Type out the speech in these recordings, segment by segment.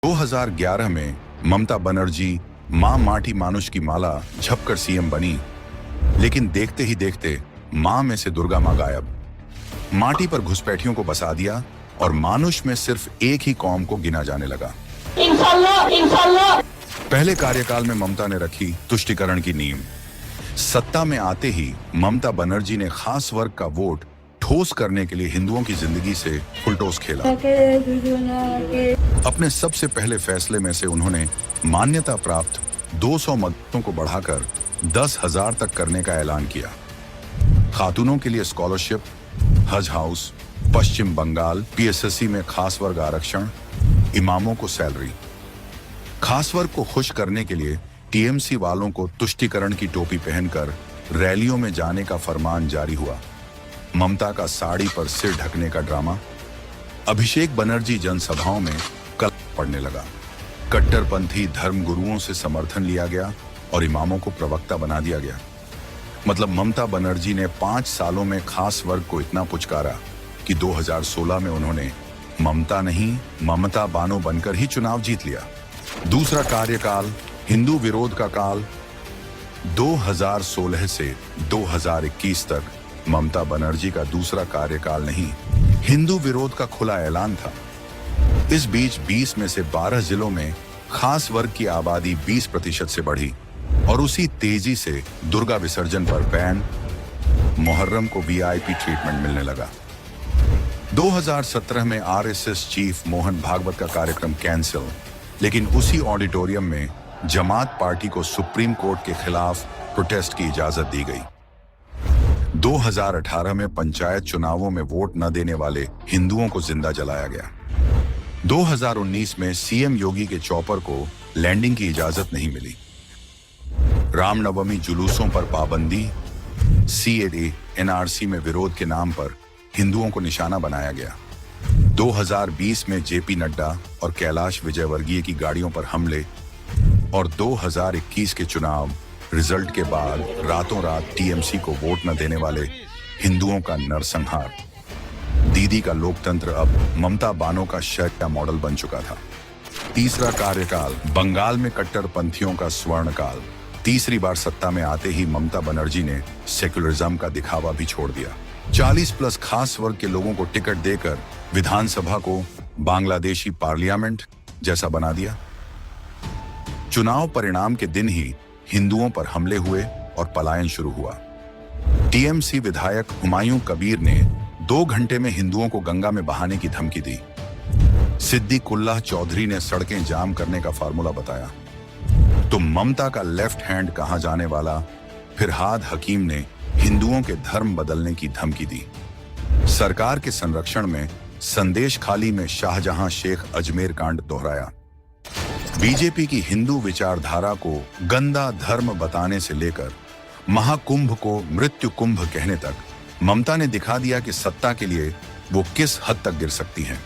2011 में ममता बनर्जी मां माटी मानुष की माला झपकर सीएम बनी, लेकिन देखते ही देखते मां में से दुर्गा मां गायब। माटी पर घुसपैठियों को बसा दिया और मानुष में सिर्फ एक ही कौम को गिना जाने लगा। इंशाल्लाह। पहले कार्यकाल में ममता ने रखी तुष्टिकरण की नींव। सत्ता में आते ही ममता बनर्जी ने खास वर्ग का वोट ठोस करने के लिए हिंदुओं की जिंदगी से फुलटोस खेला। अपने सबसे पहले फैसले में से उन्होंने मान्यता प्राप्त 200 मतों को बढ़ाकर 10,000 तक करने का ऐलान किया। खातूनों के लिए स्कॉलरशिप, हज हाउस, पश्चिम बंगाल पीएसएससी में खास वर्ग आरक्षण, इमामों को सैलरी। खास वर्ग को खुश करने के लिए टीएमसी वालों को तुष्टिकरण की टोपी पहनकर रैलियों में जाने का फरमान जारी हुआ। ममता का साड़ी पर सिर ढकने का ड्रामा। अभिषेक बनर्जी जनसभाओं में कल पड़ने लगा। कट्टरपंथी धर्म गुरुओं से समर्थन लिया गया और इमामों को प्रवक्ता बना दिया गया। मतलब ममता बनर्जी ने 5 सालों में खास वर्ग को इतना पुचकारा कि 2016 में उन्होंने ममता नहीं ममता बानो बनकर ही चुनाव जीत लिया। दूसरा कार्यकाल हिंदू विरोध का काल। 2016 से 2021 तक ममता बनर्जी का दूसरा कार्यकाल नहीं, हिंदू विरोध का खुला ऐलान था। इस बीच 20 में से 12 जिलों में खास वर्ग की आबादी 20% से बढ़ी और उसी तेजी से दुर्गा विसर्जन पर बैन, मुहर्रम को वीआईपी ट्रीटमेंट मिलने लगा। 2017 में आरएसएस चीफ मोहन भागवत का कार्यक्रम कैंसिल, लेकिन उसी ऑडिटोरियम में जमात पार्टी को सुप्रीम कोर्ट के खिलाफ प्रोटेस्ट की इजाजत दी गई। 2018 में पंचायत चुनावों में वोट न देने वाले हिंदुओं को जिंदा जलाया गया। 2019 में सीएम योगी के चॉपर को लैंडिंग की इजाजत नहीं मिली। रामनवमी जुलूसों पर पाबंदी, सीएए एनआरसी में विरोध के नाम पर हिंदुओं को निशाना बनाया गया। 2020 में जेपी नड्डा और कैलाश विजयवर्गीय की गाड़ियों पर हमले और 2021 के चुनाव रिजल्ट के बाद रातों रात टीएमसी को वोट न देने वाले हिंदुओं का नरसंहार। दीदी का लोकतंत्र अब ममता बानो का शर्ट मॉडल बन चुका था। तीसरा कार्यकाल बंगाल में कट्टरपंथियों का स्वर्ण काल। तीसरी बार सत्ता में आते ही ममता बनर्जी ने सेक्युलरिज्म का दिखावा भी छोड़ दिया। 40+ खास वर्ग के लोगों को टिकट देकर विधानसभा को बांग्लादेशी पार्लियामेंट जैसा बना दिया। चुनाव परिणाम के दिन ही हिंदुओं पर हमले हुए और पलायन शुरू हुआ। टीएमसी विधायक हुमायूं कबीर ने 2 घंटे में हिंदुओं को गंगा में बहाने की धमकी दी। सिद्दीकुल्लाह चौधरी ने सड़कें जाम करने का फार्मूला बताया। तो ममता का लेफ्ट हैंड कहां जाने वाला फिरहाद हकीम ने हिंदुओं के धर्म बदलने की धमकी दी। सरकार के संरक्षण में संदेश खाली में शाहजहां शेख अजमेर कांड दोहराया। बीजेपी की हिंदू विचारधारा को गंदा धर्म बताने से लेकर महाकुंभ को मृत्यु कुंभ कहने तक ममता ने दिखा दिया कि सत्ता के लिए वो किस हद तक गिर सकती हैं।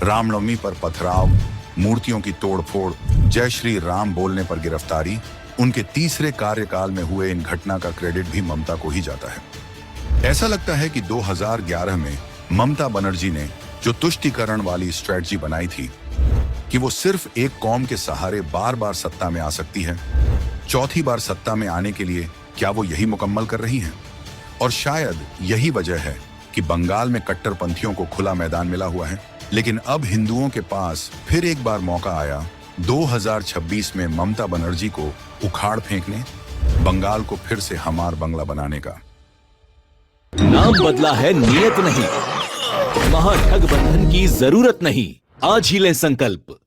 रामनवमी पर पथराव, मूर्तियों की तोड़फोड़, जय श्री राम बोलने पर गिरफ्तारी, उनके तीसरे कार्यकाल में हुए इन घटना का क्रेडिट भी ममता को ही जाता है। ऐसा लगता है कि 2011 में ममता बनर्जी ने जो तुष्टिकरण वाली स्ट्रेटजी बनाई थी कि वो सिर्फ एक कौम के सहारे बार बार सत्ता में आ सकती है, चौथी बार सत्ता में आने के लिए क्या वो यही मुकम्मल कर रही हैं? और शायद यही वजह है कि बंगाल में कट्टरपंथियों को खुला मैदान मिला हुआ है। लेकिन अब हिंदुओं के पास फिर एक बार मौका आया 2026 में ममता बनर्जी को उखाड़ फेंकने, बंगाल को फिर से हमार बंगला बनाने का। नाम बदला है, नियत नहीं। महाठगबंधन की जरूरत नहीं। आज ही लें संकल्प।